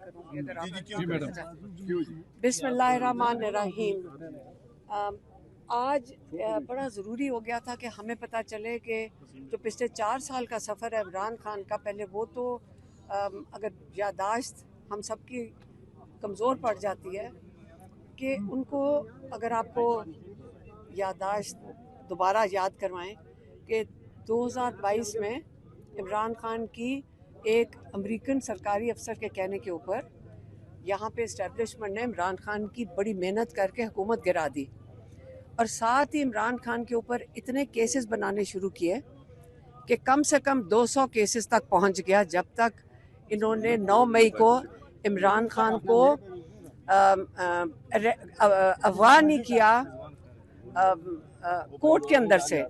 करूंगी अगर आप बिस्मिल्लाहिर्रहमानिर्रहीम। आज बड़ा ज़रूरी हो गया था कि हमें पता चले कि जो पिछले 4 साल का सफ़र है इमरान खान का, पहले वो तो अगर यादाश्त हम सबकी कमज़ोर पड़ जाती है कि उनको अगर आपको यादाश्त दोबारा याद करवाएं कि 2022 में इमरान खान की एक अमेरिकन सरकारी अफसर के कहने के ऊपर यहाँ पे इस्टेब्लिशमेंट ने इमरान खान की बड़ी मेहनत करके हुकूमत गिरा दी और साथ ही इमरान खान के ऊपर इतने केसेस बनाने शुरू किए कि कम से कम 200 केसेस तक पहुँच गया, जब तक इन्होंने 9 मई को इमरान खान को अगवा नहीं किया कोर्ट के अंदर से।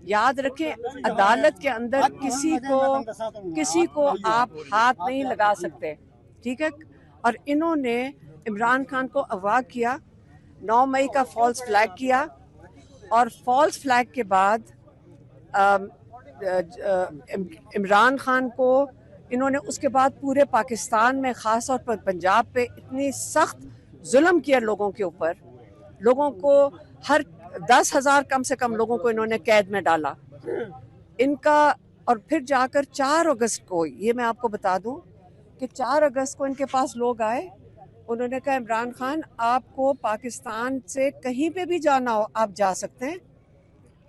याद रखें, अदालत के अंदर किसी को आप हाथ नहीं लगा सकते, ठीक है। और इन्होंने इमरान खान को अगवा किया, 9 मई का फॉल्स फ्लैग किया और फॉल्स फ्लैग के बाद इमरान खान को इन्होंने उसके बाद पूरे पाकिस्तान में ख़ास तौर पर पंजाब पे इतनी सख्त जुल्म किया लोगों के ऊपर। लोगों को हर 10,000 कम से कम लोगों को इन्होंने कैद में डाला इनका। और फिर जाकर 4 अगस्त को, ये मैं आपको बता दूं कि 4 अगस्त को इनके पास लोग आए, उन्होंने कहा इमरान खान आपको पाकिस्तान से कहीं पे भी जाना हो आप जा सकते हैं,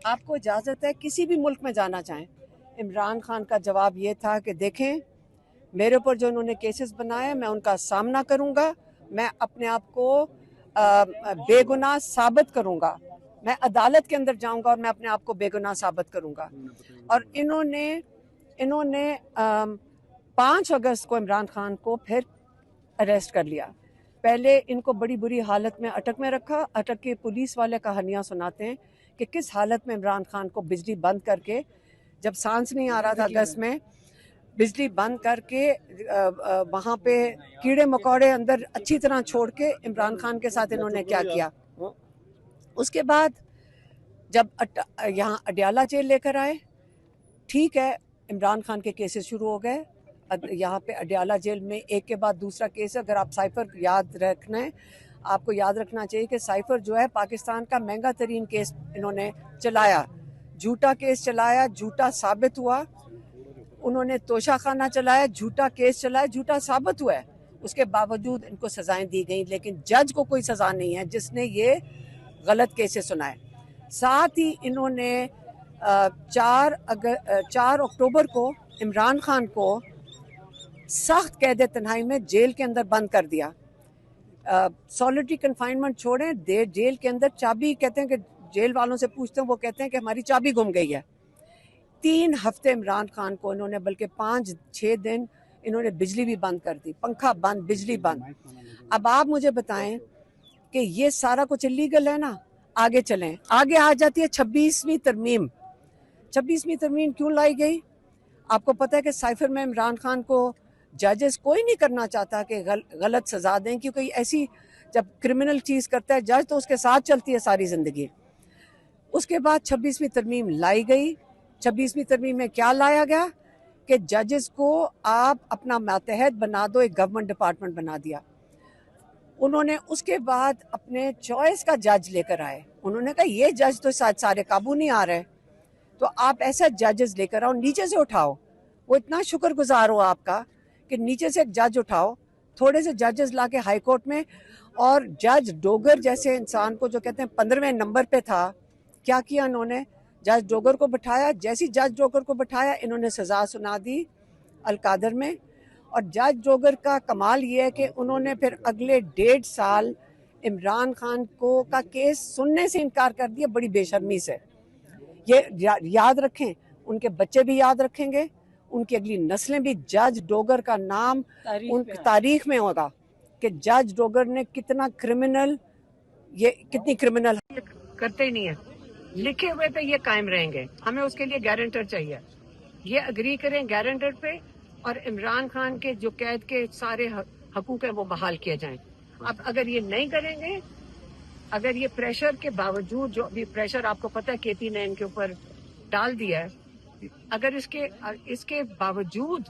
आपको इजाज़त है किसी भी मुल्क में जाना चाहें। इमरान खान का जवाब ये था कि देखें, मेरे ऊपर जो उन्होंने केसेस बनाए मैं उनका सामना करूंगा, मैं अपने आप को बेगुनाह साबित करूंगा, मैं अदालत के अंदर जाऊंगा और मैं अपने आप को बेगुनाह साबित करूंगा। और इन्होंने 5 अगस्त को इमरान खान को फिर अरेस्ट कर लिया। पहले इनको बड़ी बुरी हालत में अटक में रखा। अटक के पुलिस वाले कहानियाँ सुनाते हैं कि किस हालत में इमरान खान को बिजली बंद करके, जब सांस नहीं आ रहा था अगस्त में, बिजली बंद करके वहाँ पे कीड़े मकोड़े अंदर अच्छी तरह छोड़ के इमरान खान के साथ इन्होंने क्या किया। उसके बाद जब यहाँ अडियाला जेल लेकर आए, ठीक है, इमरान खान के केसेस शुरू हो गए। यहाँ पे अडियाला जेल में एक के बाद दूसरा केस। अगर आप साइफर याद रखना है, आपको याद रखना चाहिए कि साइफर जो है पाकिस्तान का महंगा तरीन केस इन्होंने चलाया, झूठा केस चलाया, झूठा साबित हुआ। उन्होंने तोशाखाना चलाया, झूठा केस चलाया, झूठा साबित हुआ है। उसके बावजूद इनको सजाएं दी गई, लेकिन जज को कोई सजा नहीं है जिसने ये गलत केसेस सुनाए। साथ ही इन्होंने 4 अक्टूबर को इमरान खान को सख्त कैद तन्हाई में जेल के अंदर बंद कर दिया। सॉलिटरी कन्फाइनमेंट छोड़ें, जेल के अंदर चाबी, कहते हैं कि जेल वालों से पूछते हैं, वो कहते हैं कि हमारी चाबी गुम गई है। 3 हफ्ते इमरान खान को इन्होंने, बल्कि 5-6 दिन इन्होंने बिजली भी बंद कर दी, पंखा बंद, बिजली बंद। अब आप मुझे बताएं कि ये सारा कुछ इलीगल है ना। आगे चलें, आगे आ जाती है 26वीं तरमीम। 26वीं तरमीम क्यों लाई गई? आपको पता है कि साइफर में इमरान खान को जजेस कोई नहीं करना चाहता कि गलत सजा दें, क्योंकि ऐसी जब क्रिमिनल चीज़ करता है जज तो उसके साथ चलती है सारी ज़िंदगी। उसके बाद 26वीं तरमीम लाई गई। 26वीं तरमीम में क्या लाया गया कि जजेस को आप अपना मातहत बना दो, एक गवर्नमेंट डिपार्टमेंट बना दिया उन्होंने। उसके बाद अपने चॉइस का जज लेकर आए। उन्होंने कहा ये जज तो सारे काबू नहीं आ रहे, तो आप ऐसा जजेस लेकर आओ, नीचे से उठाओ। वो इतना शुक्रगुजार हो आपका कि नीचे से एक जज उठाओ, थोड़े से जजेस लाके हाई कोर्ट में। और जज डोगर जैसे इंसान को, जो कहते हैं 15वें नंबर पे था, क्या किया इन्होंने? जज डोगर को बिठाया। जैसी जज डोगर को बिठाया, इन्होंने सज़ा सुना दी अलकादर में। और जज डोगर का कमाल ये है कि उन्होंने फिर अगले 1.5 साल इमरान खान को का केस सुनने से इनकार कर दिया, बड़ी बेशर्मी से। ये याद रखें, उनके बच्चे भी याद रखेंगे, उनकी अगली नस्लें भी। जज डोगर का नाम उन तारीख में होगा कि जज डोगर ने कितना क्रिमिनल, ये कितनी क्रिमिनल करते ही नहीं है, लिखे हुए पे ये कायम रहेंगे। हमें उसके लिए गारंटर चाहिए, ये अग्री करें गारंटर पे, और इमरान खान के जो कैद के सारे हकूक हैं वो बहाल किए जाएं। अब अगर ये नहीं करेंगे, अगर ये प्रेशर के बावजूद, जो अभी प्रेशर आपको पता है केपी ने इनके ऊपर डाल दिया है, अगर इसके बावजूद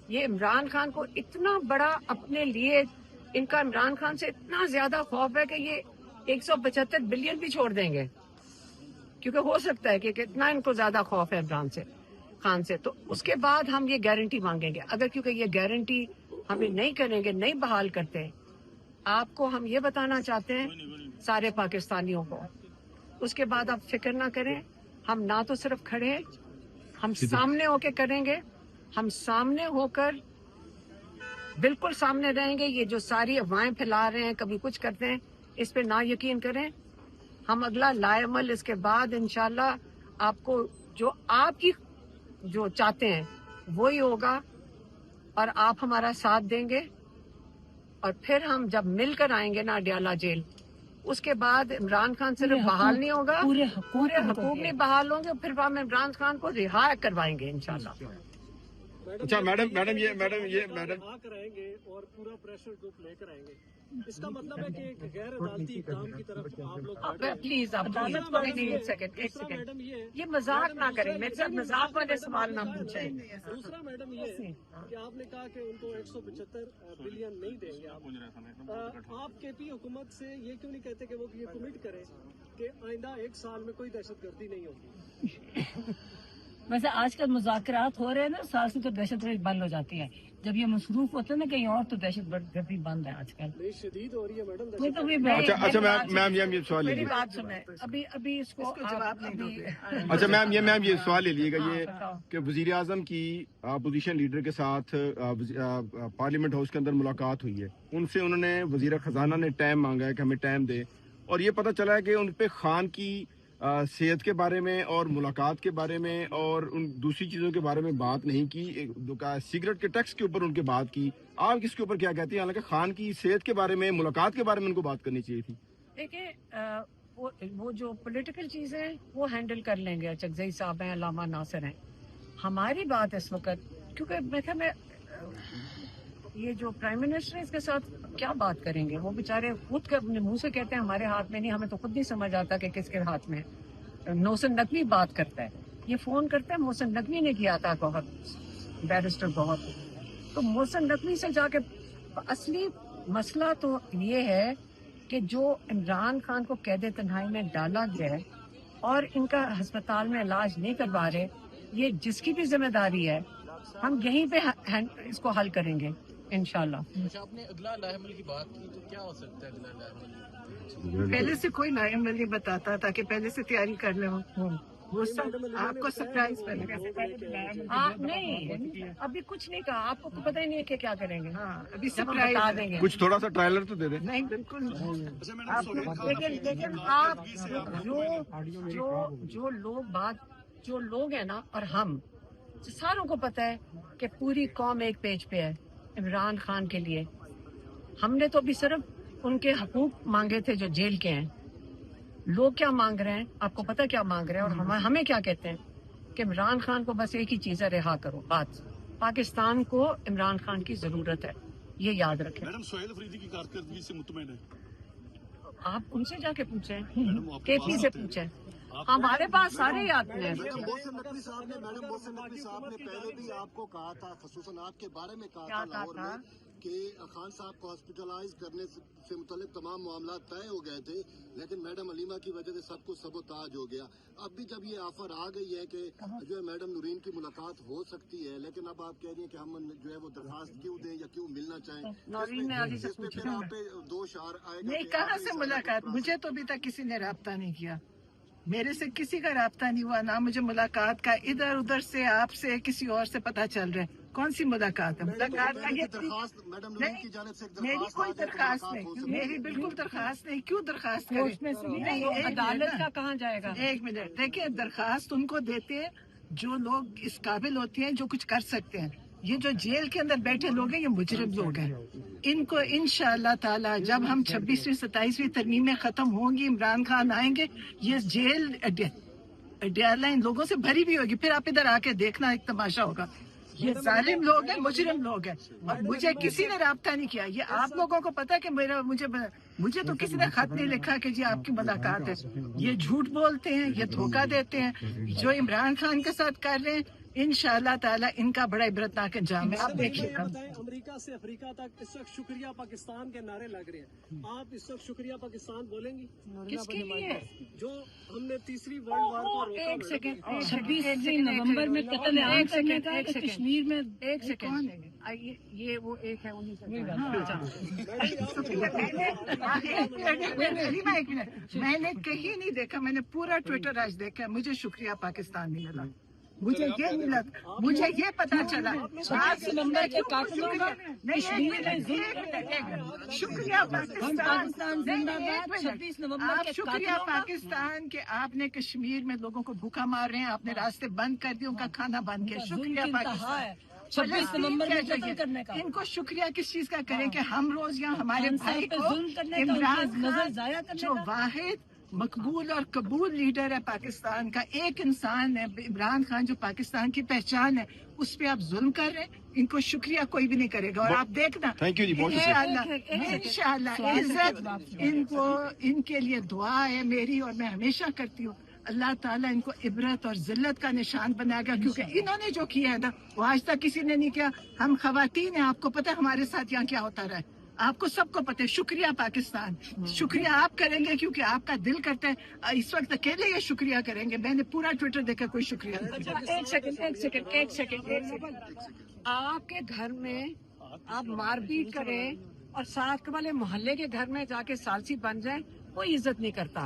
یہ عمران خان کو اتنا بڑا اپنے لیے، ان کا عمران خان سے اتنا زیادہ خوف ہے کہ یہ 175 بلین بھی چھوڑ دیں گے، کیونکہ ہو سکتا ہے کہ اتنا ان کو زیادہ خوف ہے عمران خان سے. تو اس کے بعد ہم یہ گارنٹی مانگیں گے. اگر کیونکہ یہ گارنٹی ہمیں نہیں کریں گے، نہیں بحال کرتے، آپ کو ہم یہ بتانا چاہتے ہیں سارے پاکستانیوں کو، اس کے بعد آپ فکر نہ کریں. ہم نہ تو صرف کھڑے ہیں، ہم سامنے ہو کے کریں گے. ہم سامنے ہو کر بالکل سامنے رہیں گے. یہ جو ساری افواہیں پھیلا رہے ہیں، کبھی کچھ کرتے ہیں، اس پہ نہ یقین کریں. ہم اگلا لائے عمل اس کے بعد انشاءاللہ آپ کو جو آپ کی جو چاہتے ہیں وہی ہوگا، اور آپ ہمارا ساتھ دیں گے. اور پھر ہم جب مل کر آئیں گے نا اڈیالہ جیل، اس کے بعد عمران خان صرف بحال نہیں ہوگا، پورے حقوق نہیں بحال ہوں گے، پھر ہم عمران خان کو رہا کروائیں گے انشاءاللہ. اچھا میڈم یہ کرائیں گے اور پورا پریشر گروپ لے کر آئیں گے. اس کا مطلب ہے کہ ایک غیر عدالتی اقدام کی طرف آپ لوگ پلیز عدالت کو ایک سیکنڈ یہ مذاق نہ کریں، میرے ساتھ مذاق والے سوال نہ پوچھیں. دوسرا میڈم یہ کہ آپ نے کہا کہ ان کو 175 بلین نہیں دیں گے آپ کے پی حکومت سے یہ کیوں نہیں کہتے کہ وہ یہ کمٹ کریں کہ آئندہ 1 سال میں کوئی دہشت گردی نہیں ہوگی؟ ویسے آج کل مذاکرات ہو رہے ہیں نا، سال سے تو دہشت گردی بند ہو جاتی ہے. جب یہ مصروف ہوتے ہیں نا کہیں اور تو دہشت گردی بند ہے آج کل. شدید ہو رہی ہے میڈم. اچھا میم یہ سوال میری بات سنیں، ابھی اس کو جواب نہیں دوں گے. اچھا میم یہ سوال لے لیے گا یہ کہ وزیر اعظم کی اپوزیشن لیڈر کے ساتھ پارلیمنٹ ہاؤس کے اندر ملاقات ہوئی ہے. ان سے انہوں نے وزیر خزانہ نے ٹائم مانگا ہے کہ ہمیں ٹائم دے، اور یہ پتہ چلا ہے کہ ان پہ خان کی صحت کے بارے میں اور ملاقات کے بارے میں اور ان دوسری چیزوں کے بارے میں بات نہیں کی. سگریٹ کے ٹیکس کے اوپر ان کے بات کی. آپ کس کے اوپر کیا کہتی ہیں؟ حالانکہ خان کی صحت کے بارے میں، ملاقات کے بارے میں ان کو بات کرنی چاہیے تھی. دیکھیں وہ جو پولیٹیکل چیزیں ہیں وہ ہینڈل کر لیں گے. چکزئی صاحب ہیں، علامہ ناصر ہیں. ہماری بات اس وقت، کیونکہ میں یہ جو پرائم منسٹر ہے اس کے ساتھ کیا بات کریں گے؟ وہ بیچارے خود اپنے منہ سے کہتے ہیں ہمارے ہاتھ میں نہیں. ہمیں تو خود نہیں سمجھ آتا کہ کس کے ہاتھ میں. محسن نقوی بات کرتا ہے، یہ فون کرتا ہے، محسن نقوی نے کیا تھا بہت، بیرسٹر بہت. تو محسن نقوی سے جا کے اصلی مسئلہ تو یہ ہے کہ جو عمران خان کو قید تنہائی میں ڈالا گیا ہے اور ان کا ہسپتال میں علاج نہیں کروا رہے، یہ جس کی بھی ذمہ داری ہے، ہم یہیں پہ اس کو حل کریں گے انشاءاللہ. آپ نے اگلا لائحہ عمل کی بات کی، تو کیا ہو سکتا ہے اگلا لائحہ عمل؟ پہلے سے کوئی لائحہ عمل نہیں بتاتا تھا کہ پہلے سے تیاری کر لیں. وہ سب آپ کو سرپرائز نہیں، ابھی کچھ نہیں کہا. آپ کو پتہ ہی نہیں ہے کہ کیا کریں گے. ہاں ابھی سرپرائز بتا دیں گے. کچھ تھوڑا سا ٹرائلر تو دے دیں. نہیں بالکل لیکن آپ جو لوگ ہیں نا، اور ہم ساروں کو پتہ ہے کہ پوری قوم ایک پیج پہ ہے عمران خان کے لیے. ہم نے تو ابھی صرف ان کے حقوق مانگے تھے جو جیل کے ہیں. لوگ کیا مانگ رہے ہیں آپ کو پتہ کیا مانگ رہے ہیں، اور ہمیں کیا کہتے ہیں کہ عمران خان کو بس ایک ہی چیز ہے، رہا کرو. بات پاکستان کو عمران خان کی ضرورت ہے، یہ یاد رکھیں. میڈم سہیل افریدی کی کارکردگی سے مطمئن ہے؟ آپ ان سے جا کے پوچھیں، کے پی سے پوچھیں. ہمارے پاس سارے آتے ہیں. محسن نقوی صاحب نے پہلے بھی آپ کو کہا تھا، خصوصاً آپ کے بارے میں کہا تھا لاہور میں، کہ خان صاحب کو ہاسپٹلائز کرنے سے متعلق تمام معاملات طے ہو گئے تھے، لیکن میڈم علیمہ کی وجہ سے سب کچھ سبوتاج ہو گیا. اب بھی جب یہ آفر آ گئی ہے کہ جو ہے میڈم نورین کی ملاقات ہو سکتی ہے، لیکن اب آپ کہہ رہی ہیں کہ ہم جو ہے وہ درخواست کیوں دیں یا کیوں ملنا چاہیں؟ نورین نے آگے سے پھر آپ پہ دوش آئے گا. نہیں، کہاں سے ملاقات؟ مجھے تو ابھی تک کسی نے رابطہ نہیں کیا، میرے سے کسی کا رابطہ نہیں ہوا، نہ مجھے ملاقات کا. ادھر ادھر سے آپ سے کسی اور سے پتہ چل رہا ہے. کون سی ملاقات ہے؟ ملاقات کا میری کوئی درخواست نہیں، میری بالکل درخواست نہیں. کیوں درخواست کریں؟ عدالت کا کہاں جائے گا؟ ایک منٹ دیکھیں، درخواست ان کو دیتے ہیں جو لوگ اس قابل ہوتے ہیں، جو کچھ کر سکتے ہیں. یہ جو جیل کے اندر بیٹھے لوگ ہیں یہ مجرم لوگ ہیں. ان کو انشاءاللہ تعالی جب ہم 26ویں 27ویں ترمیمیں ختم ہوں گی، عمران خان آئیں گے، یہ جیل اڈیالہ ان لوگوں سے بھری بھی ہوگی. پھر آپ ادھر آ کے دیکھنا ایک تماشا ہوگا. یہ ظالم لوگ ہیں، مجرم لوگ ہیں، اور مجھے کسی نے رابطہ نہیں کیا. یہ آپ لوگوں کو پتا کہ مجھے تو کسی نے خط نہیں لکھا کہ جی آپ کی ملاقات ہے. یہ جھوٹ بولتے ہیں، یہ دھوکہ دیتے ہیں. جو عمران خان کے ساتھ کر رہے ہیں इंशाअल्लाह ताला इनका बड़ा इबरतनाक अंजाम है। आप देखिएगा। अमेरिका से अफ्रीका तक इस वक्त शुक्रिया पाकिस्तान के नारे लग रहे हैं, आप इस वक्त शुक्रिया पाकिस्तान बोलेंगी? किसके लिए? जो हमने तीसरी वर्ल्ड वार को रोका। एक सेकंड, 26 नवंबर में कत्ल आम करने का है, कश्मीर में एक सेकंड, ये वो एक है उन्हीं मैंने कहीं नहीं देखा, मैंने पूरा ट्विटर आज देखा, मुझे शुक्रिया पाकिस्तान नहीं मिला, मुझे ये नहीं लगा, मुझे ये पता चला 26 नवंबर के कातिलों का कश्मीर में शुक्रिया पाकिस्तान जिंदाबाद। 26 नवंबर आप के शुक्रिया कातिलों का पाकिस्तान के आपने कश्मीर में लोगों को भूखा मार रहे हैं, आपने रास्ते बंद कर दिए, उनका खाना बंद किया। शुक्रिया पाकिस्तान। 26 नवंबर में कत्ल करने का। इनको शुक्रिया किस चीज का करें कि हम रोज यहाँ हमारे भाई को जुल्म करने का, इमरान उनकी नजर खान जाया करने जो का। वाहिद मकबूल और कबूल लीडर है पाकिस्तान का, एक इंसान है इमरान खान जो पाकिस्तान की पहचान है, उस पे आप जुल्म कर रहे हैं। इनको शुक्रिया कोई भी नहीं करेगा। और आप देखना थैंक यू जी, बहुत शुक्रिया। इंशाअल्लाह इज्जत इनको, इनके लिए दुआ है मेरी और मैं हमेशा करती हूँ, अल्लाह ताला इनको इबरत और जिल्लत का निशान बनाएगा, क्योंकि इन्होंने जो किया है ना वो आज तक किसी ने नहीं किया। हम खवातीन हैं, आपको पता है हमारे साथ यहाँ क्या होता रहा है, आपको सबको पता है। शुक्रिया पाकिस्तान, शुक्रिया आप करेंगे क्योंकि आपका दिल करता है। इस वक्त अकेले ये शुक्रिया करेंगे, मैंने पूरा ट्विटर देखा, कोई शुक्रिया नहीं। एक सेकंड, आपके घर में आप मारपीट करें और साथ वाले मोहल्ले के घर में जाके सालसी बन जाए, कोई इज्जत नहीं करता।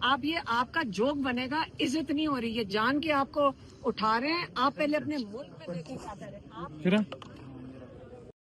आप ये आपका जोक बनेगा, इज्जत नहीं हो रही है, जान के आपको उठा रहे हैं। आप पहले अपने मुल्क में देखें क्या कर रहे हैं। आप